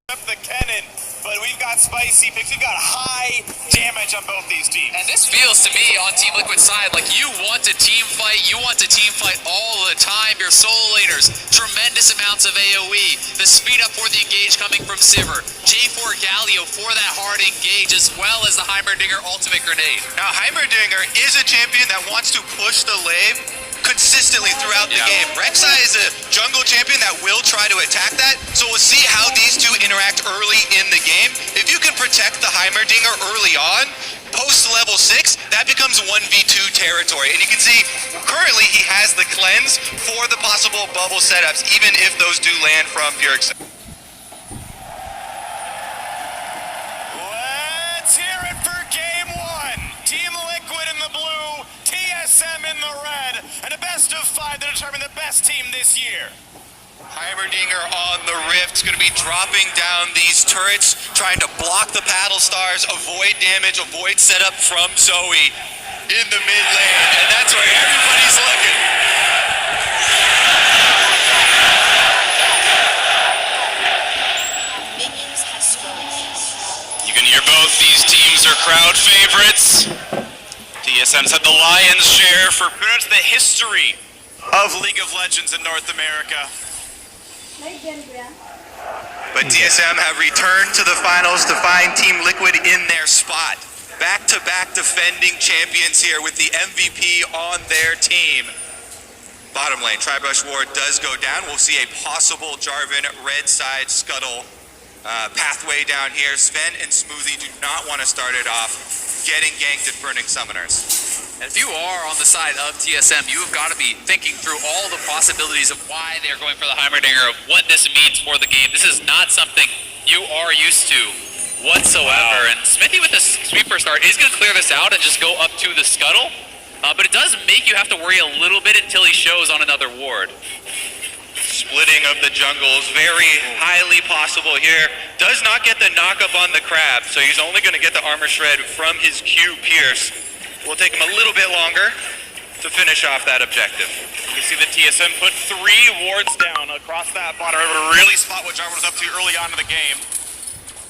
Up the cannon, but we've got spicy picks. We've got high damage on both these teams. And this feels to me on Team Liquid's side like you want to team fight. You want to team fight all the time. Your solo laners, tremendous amounts of AoE. The speed up for the engage coming from Sivir. J4 Galio for that hard engage, as well as the Heimerdinger ultimate grenade. Now Heimerdinger is a champion that wants to push the lane consistently throughout the game. Rek'Sai is a jungle champion that will try to attack that, so we'll see how these two interact early in the game. If you can protect the Heimerdinger early on, post level 6, that becomes 1v2 territory. And you can see, currently he has the cleanse for the possible bubble setups, even if those do land from Bjergsen. Let's hear it for game 1. Team Liquid in the blue, TSM in the red, and a best of 5 to determine the best team this year. Heimerdinger on the rift, going to be dropping down these turrets, trying to block the paddle stars, avoid damage, avoid setup from Zoe in the mid lane, and that's where everybody's looking. You can hear both these teams are crowd favorites. TSM's had the lion's share for pretty much the history of League of Legends in North America. But TSM have returned to the finals to find Team Liquid in their spot. Back-to-back defending champions here with the MVP on their team. Bottom lane, Tri-Brush Ward does go down. We'll see a possible Jarvan red side scuttle pathway down here. Sven and Smoothie do not want to start it off getting ganked at Burning Summoners. And if you are on the side of TSM, you have got to be thinking through all the possibilities of why they're going for the Heimerdinger, of what this means for the game. This is not something you are used to whatsoever. Wow. And Smithy with the sweeper start is going to clear this out and just go up to the scuttle. But it does make you have to worry a little bit until he shows on another ward. Splitting of the jungle is very highly possible here. Does not get the knockup on the crab, so he's only going to get the armor shred from his Q Pierce. Will take him a little bit longer to finish off that objective. You see the TSM put 3 wards down across that bottom, able to really spot what Jarvan was up to early on in the game.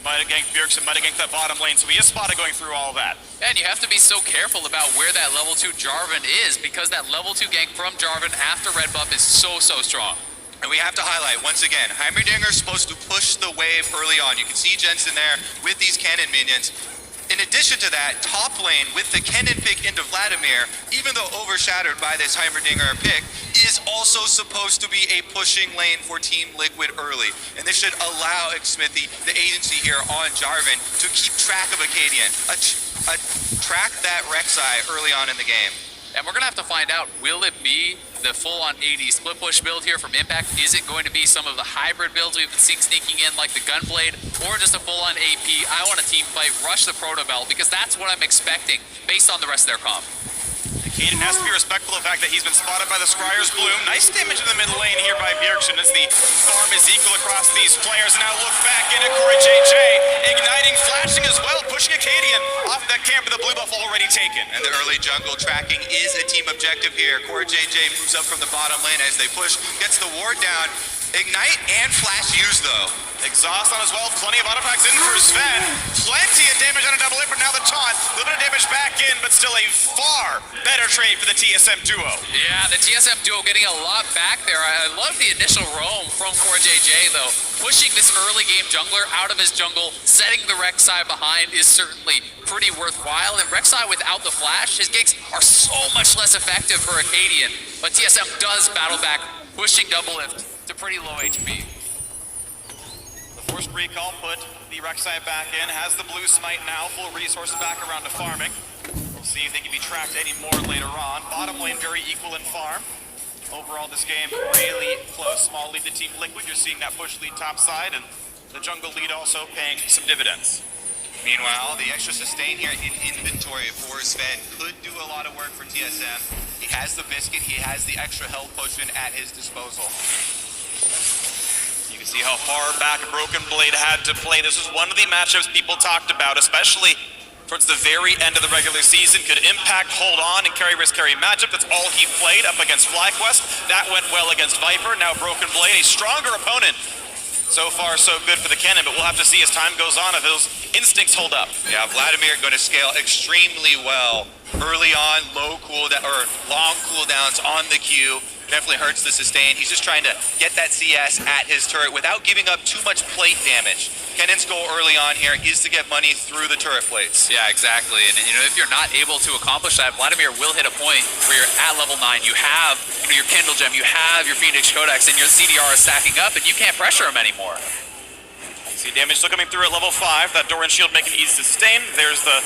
Might have ganked Bjergsen, might have ganked that bottom lane, so he is spotted going through all that. And you have to be so careful about where that level 2 Jarvan is, because that level 2 gank from Jarvan after red buff is so strong. And we have to highlight, once again, Heimerdinger is supposed to push the wave early on. You can see Jensen there with these cannon minions. In addition to that, top lane with the cannon pick into Vladimir, even though overshadowed by this Heimerdinger pick, is also supposed to be a pushing lane for Team Liquid early. And this should allow Xmithy, the agency here on Jarvan, to keep track of Acadian, track that Rek'Sai early on in the game. And we're going to have to find out, will it be the full-on AD split push build here from Impact? Is it going to be some of the hybrid builds we've been seeing sneaking in, like the Gunblade, or just a full-on AP? I want a team fight, rush the Proto Belt, because that's what I'm expecting based on the rest of their comp. Kaden has to be respectful of the fact that he's been spotted by the Scryer's Bloom. Nice damage in the mid lane here by Bjergsen as the farm is equal across these players. And now look back into Corey JJ, igniting, flashing as well, pushing Acadian off that camp with the blue buff already taken. And the early jungle tracking is a team objective here. Corey JJ moves up from the bottom lane as they push, gets the ward down. Ignite and flash used though. Exhaust on as well, plenty of auto-attacks in for Sven. Plenty of damage on a double hit, but now the taunt. A little bit of damage back in, but still a far better trade for the TSM duo. Yeah, the TSM duo getting a lot back there. I love the initial roam from Core JJ though. Pushing this early game jungler out of his jungle, setting the Rek'Sai behind is certainly pretty worthwhile. And Rek'Sai without the flash, his ganks are so much less effective for Acadian. But TSM does battle back, pushing double lift to pretty low HP. Forced recall put the Rek'Sai back in, has the blue smite now, full resources back around to farming. We'll see if they can be tracked any more later on. Bottom lane very equal in farm. Overall this game really close. Small lead to Team Liquid, you're seeing that push lead top side, and the jungle lead also paying some dividends. Meanwhile, the extra sustain here in inventory for Sven could do a lot of work for TSM. He has the biscuit, he has the extra health potion at his disposal. You can see how far back Broken Blade had to play. This was one of the matchups people talked about, especially towards the very end of the regular season. Could Impact hold on and carry risk carry matchup? That's all he played up against FlyQuest. That went well against Viper. Now Broken Blade, a stronger opponent So far, so good for the cannon, but we'll have to see as time goes on if those instincts hold up. Yeah, Vladimir going to scale extremely well early on, low cooldown or long cooldowns on the Q. Definitely hurts the sustain. He's just trying to get that CS at his turret without giving up too much plate damage. Kennan's goal early on here is to get money through the turret plates. Yeah, exactly. And if you're not able to accomplish that, Vladimir will hit a point where you're at level 9. You have your Kindle Gem, you have your Phoenix Codex, and your CDR is stacking up, and you can't pressure him anymore. See damage still coming through at level 5. That Doran shield making easy to sustain. There's the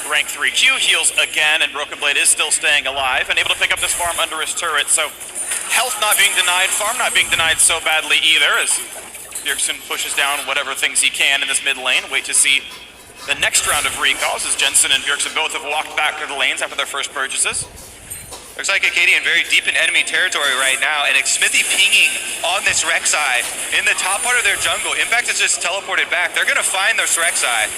rank 3 Q. Heals again, and Broken Blade is still staying alive and able to pick up this farm under his turret. So health not being denied, farm not being denied so badly either, as Bjergsen pushes down whatever things he can in this mid lane. Wait to see the next round of recalls, as Jensen and Bjergsen both have walked back to the lanes after their first purchases. Looks like Acadian very deep in enemy territory right now, and Smithy pinging on this Rek'Sai in the top part of their jungle. Impact has just teleported back. They're going to find this Rek'Sai.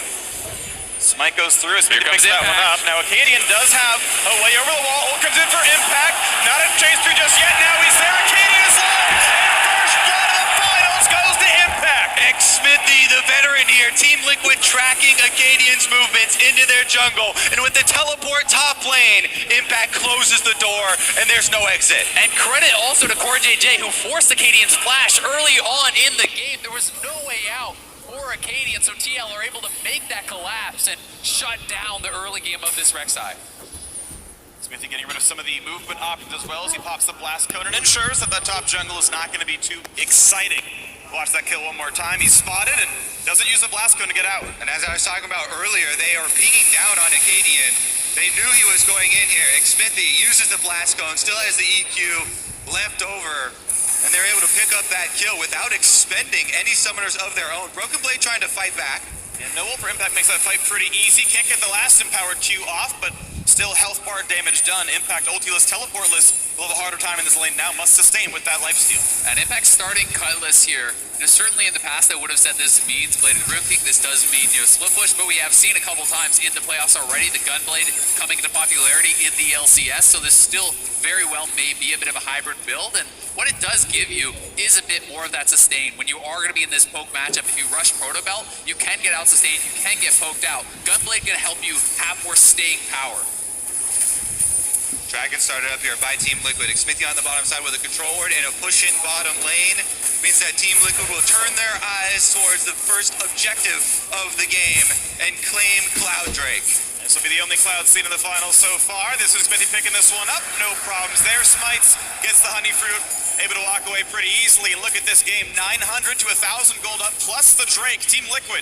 Smite goes through, Smithy Here picks comes that one Impact. up. Now Acadian does have a way over the wall. Ult comes in for Impact. Not a chase through just yet. Now he's there. Acadian is live. And first blood of the finals goes to Impact. Smithy, the veteran here, Team Liquid tracking Acadian's movements into their jungle, and with the teleport top lane, Impact closes the door, and there's no exit. And credit also to Core JJ, who forced Acadian's flash early on in the game. There was no way out for Acadian, so TL are able to make that collapse and shut down the early game of this Rek'Sai. Smithy getting rid of some of the movement options as well as he pops the blast cone and ensures that top jungle is not going to be too exciting. Watch that kill one more time. He's spotted and doesn't use the blast cone to get out. And as I was talking about earlier, they are pinging down on Acadian. They knew he was going in here. Smithy uses the blast cone, still has the EQ left over, and they're able to pick up that kill without expending any summoners of their own. Broken Blade trying to fight back. And no ult for Impact makes that fight pretty easy. Can't get the last empowered Q off, but still health bar damage done. Impact ultiless, teleportless will have a harder time in this lane now. Must sustain with that lifesteal. And Impact starting Cutlass here. Certainly in the past I would have said this means Bladed Grimpeak. This does mean split push, but we have seen a couple times in the playoffs already the Gunblade coming into popularity in the LCS. So this still very well may be a bit of a hybrid build, and what it does give you is a bit more of that sustain. When you are going to be in this poke matchup, if you rush Proto Belt, you can get out sustained, you can get poked out. Gunblade can help you have more staying power. Dragon started up here by Team Liquid. Smithy on the bottom side with a control ward and a push in bottom lane. Means that Team Liquid will turn their eyes towards the first objective of the game and claim Cloud Drake. This will be the only Cloud seen in the finals so far. This is Smithy picking this one up. No problems there. Smites, gets the Honey Fruit, able to walk away pretty easily. And look at this game, 900 to 1,000 gold up, plus the Drake. Team Liquid,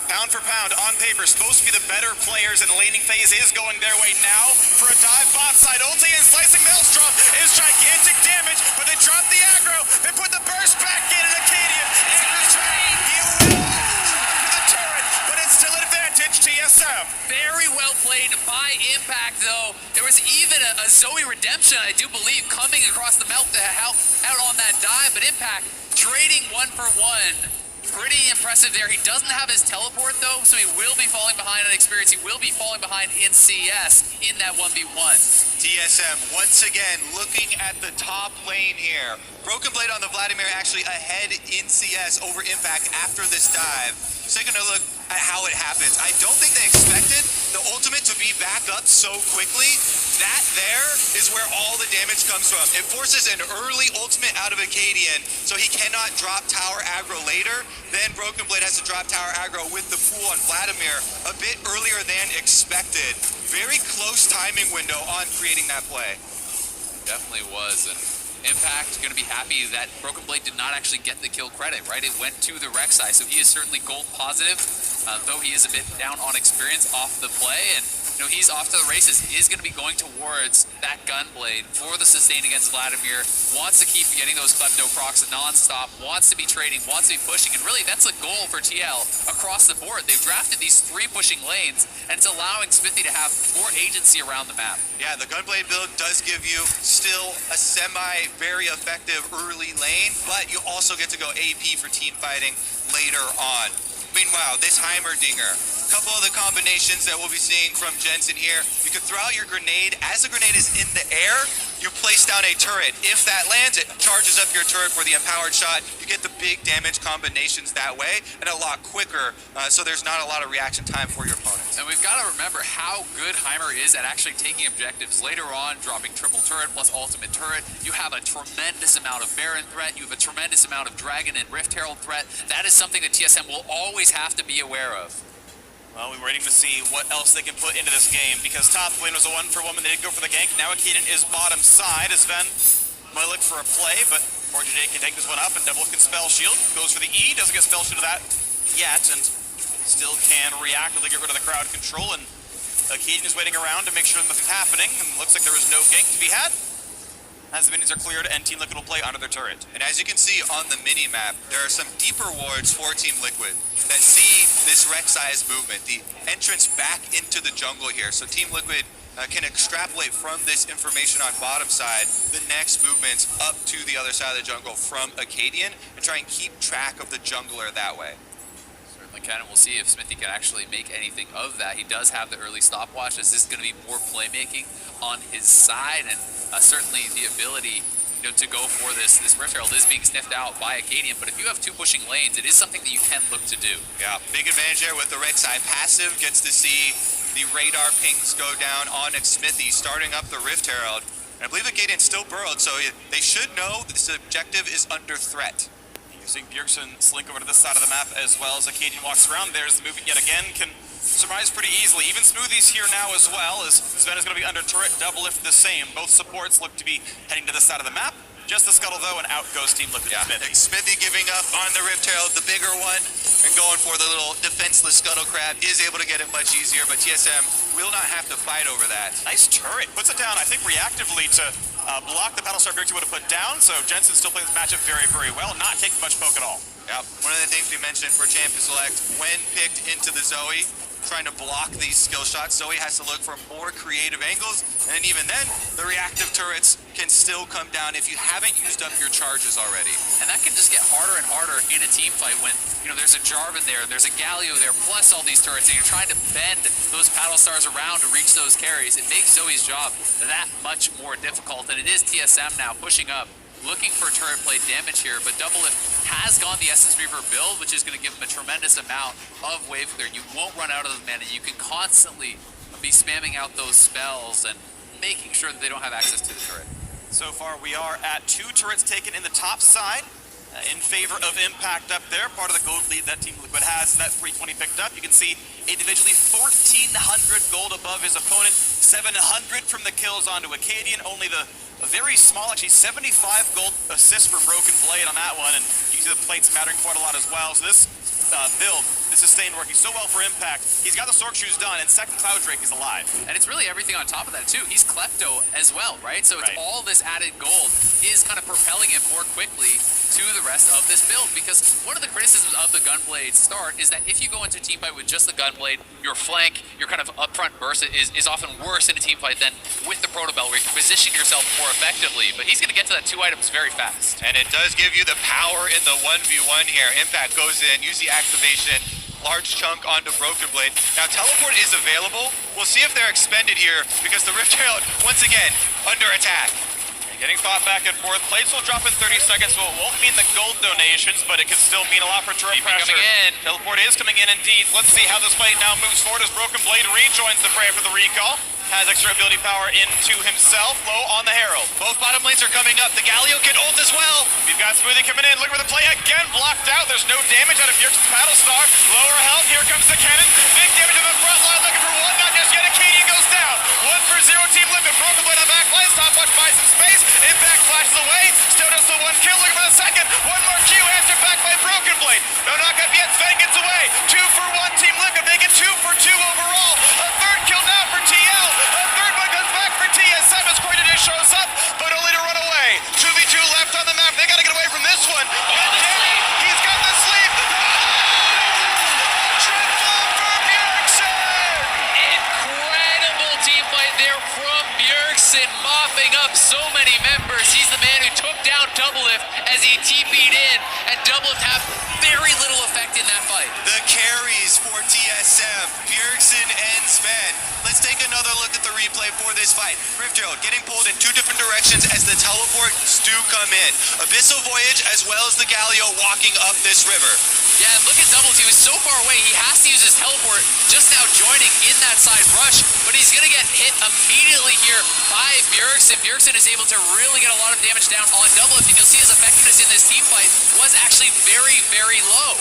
pound for pound, on paper, supposed to be the better players, and the laning phase is going their way now. For a dive bot side, ulti and slicing Maelstrom is gigantic damage, but they drop the aggro. They put the burst back in, and Acadian enters back. He will to the turret, but it's still an advantage, TSM. Very well played by Impact, though. There was even a Zoe Redemption, I do believe, coming across the melt to help out on that dive, but Impact trading 1-for-1. Pretty impressive there. He doesn't have his teleport, though, so he will be falling behind on experience. He will be falling behind in CS in that 1v1. TSM once again looking at the top lane here. Broken Blade on the Vladimir actually ahead in CS over Impact after this dive. So taking a look at how it happens. I don't think they expected the ultimate to be back up so quickly. That there is where all the damage comes from. It forces an early ultimate out of Acadian, so he cannot drop tower aggro later. Then Broken Blade has to drop tower aggro with the pool on Vladimir a bit earlier than expected. Very close timing window on creating that play. Definitely was. And Impact going to be happy that Broken Blade did not actually get the kill credit, right? It went to the Rek'Sai, so he is certainly gold positive, though he is a bit down on experience off the play. And he's off to the races, is going to be going towards that Gunblade for the sustain against Vladimir, wants to keep getting those Klepto procs non-stop, wants to be trading, wants to be pushing, and really that's a goal for TL across the board. They've drafted these 3 pushing lanes, and it's allowing Smithy to have more agency around the map. Yeah, the Gunblade build does give you still a very effective early lane, but you also get to go AP for team fighting later on. Meanwhile, this Heimerdinger, a couple of the combinations that we'll be seeing from Jensen here. You can throw out your grenade. As the grenade is in the air, you place down a turret. If that lands, it charges up your turret for the empowered shot. You get the big damage combinations that way, and a lot quicker, so there's not a lot of reaction time for your opponents. And we've got to remember how good Heimer is at actually taking objectives later on, dropping triple turret plus ultimate turret. You have a tremendous amount of Baron threat. You have a tremendous amount of Dragon and Rift Herald threat. That is something that TSM will always have to be aware of. Well, we're waiting to see what else they can put into this game, because top lane was a one-for-one when they did go for the gank. Now Akaden is bottom side as Sven might look for a play, but JJ can take this one up, and Double can spell shield. Goes for the E, doesn't get spell shield to that yet, and still can reactively get rid of the crowd control, and Akaden is waiting around to make sure nothing's happening, and looks like there is no gank to be had. As the minions are cleared, and Team Liquid will play under their turret. And as you can see on the mini-map, there are some deeper wards for Team Liquid that see this Rek'Sai's movement, the entrance back into the jungle here. So Team Liquid can extrapolate from this information on bottom side the next movements up to the other side of the jungle from Acadian and try and keep track of the jungler that way. Certainly can, and we'll see if Smithy can actually make anything of that. He does have the early stopwatch. Is this going to be more playmaking on his side? And certainly the ability to go for this Rift Herald is being sniffed out by Acadian, but if you have two pushing lanes, it is something that you can look to do. Yeah, big advantage there with the Rek'Sai passive, gets to see the radar pings go down on Smithy, starting up the Rift Herald. And I believe Acadian's still burrowed, so they should know that this objective is under threat. Using Bjergsen slink over to this side of the map as well as Acadian walks around. There's the movement yet again, can surmise pretty easily. Even Smoothie's here now as well, as Sven is going to be under turret, double lift the same. Both supports look to be heading to this side of the map. Just the scuttle though, and out goes Team Liquid. Yeah, Smithy. Smithy giving up on the Rift Herald, the bigger one, and going for the little defenseless scuttle crab, is able to get it much easier, but TSM will not have to fight over that. Nice turret, puts it down, I think reactively to block the Battlestar Bjergsen would have put down, so Jensen still playing this matchup very, very well, not taking much poke at all. Yeah, one of the things we mentioned for Champion Select, when picked into the Zoe, trying to block these skill shots, Zoe has to look for more creative angles, and even then, the reactive turrets can still come down if you haven't used up your charges already. And that can just get harder and harder in a team fight when, there's a Jarvan there, there's a Galio there, plus all these turrets, and you're trying to bend those paddle stars around to reach those carries. It makes Zoe's job that much more difficult, and it is TSM now pushing up, looking for turret play damage here, but Double Lift has gone the Essence Reaver build, which is going to give him a tremendous amount of wave clear. You won't run out of the mana. You can constantly be spamming out those spells and making sure that they don't have access to the turret. So far, we are at 2 turrets taken in the top side in favor of Impact up there. Part of the gold lead that Team Liquid has, that 320 picked up. You can see individually 1,400 gold above his opponent, 700 from the kills onto Acadian, only the very small, actually 75 gold assist for Broken Blade on that one, and you can see the plates mattering quite a lot as well. So this build, this sustain working so well for Impact. He's got the Sork Shoes done, and second Cloud Drake is alive. And it's really everything on top of that too. He's Klepto as well, right? So it's all this added gold is kind of propelling him more quickly to the rest of this build, because one of the criticisms of the Gunblade start is that if you go into a team fight with just the Gunblade, your flank, your kind of upfront burst is often worse in a team fight than with the Protobell, where you can position yourself more effectively. But he's going to get to that 2 items very fast. And it does give you the power in the 1v1 here. Impact goes in, use the activation, large chunk onto Broken Blade. Now teleport is available. We'll see if they're expended here, because the Rift Herald, once again, under attack. Getting fought back and forth. Plates will drop in 30 seconds, so it won't mean the gold donations, but it can still mean a lot for turret pressure. Coming in. Teleport is coming in indeed. Let's see how this fight now moves forward as Broken Blade rejoins the fray for the recall. Has extra ability power into himself. Low on the Herald. Both bottom lanes are coming up. The Galio can ult as well. We've got Smoothie coming in. Look for the play again. Blocked out. There's no damage out of Bjergsen's Paddle Star. Lower health. Here comes the cannon. Big damage on the front line. Looking for one. Not just yet. Acadian goes down. 1 for 0 Team Liquid. Broken Blade on back line. Stopwatch buys some space. Impact flashes away. Still does the 1 kill. Looking for the second. One more Q. Answered back by Broken Blade. No knock up yet. Sven gets away. 2 for 1 Team Liquid. They get 2 for 2 overall. A third kill now for TL. A third one comes back for TSM as Corridor shows up, but only to run away. 2v2 left on the map. They got to get away from this one. He's got the sleep. Triple for Bjergsen. Incredible team fight there from Bjergsen, mopping up so many members. He's the man who took down Doublelift as he TP'd in, and Doublelift had very little effect in that fight. The carries for TSM, Bjergsen and Sven. Let's take another look at the replay for this fight. Rift Herald getting pulled in two different directions as the teleports do come in. Abyssal Voyage as well as the Galio walking up this river. Yeah, and look at Doubles. He was so far away, he has to use his teleport, just now joining in that side rush, but he's going to get hit immediately here by Bjergsen. Bjergsen is able to really get a lot of damage down on Doublelift, and you'll see his effectiveness in this team fight was actually very, very low.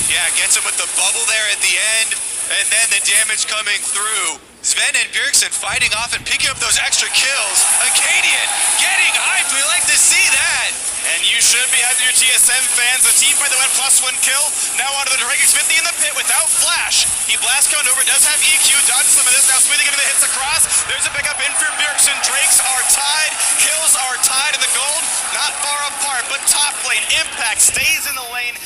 Yeah, gets him with the bubble there at the end, and then the damage coming through. Sven and Bjergsen fighting off and picking up those extra kills. Acadian getting hyped. We like to see that. And you should be happy your TSM fans. The team fight that went +1 kill. Now onto the Dragon Smithy in the pit without Flash. He blast count over, does have EQ, dodges some of this. Now Smithy getting the hits across. There's a pickup in for Bjergsen. Drakes are tied. Kills are tied in the gold. Not far apart, but top lane. Impact stays in the lane.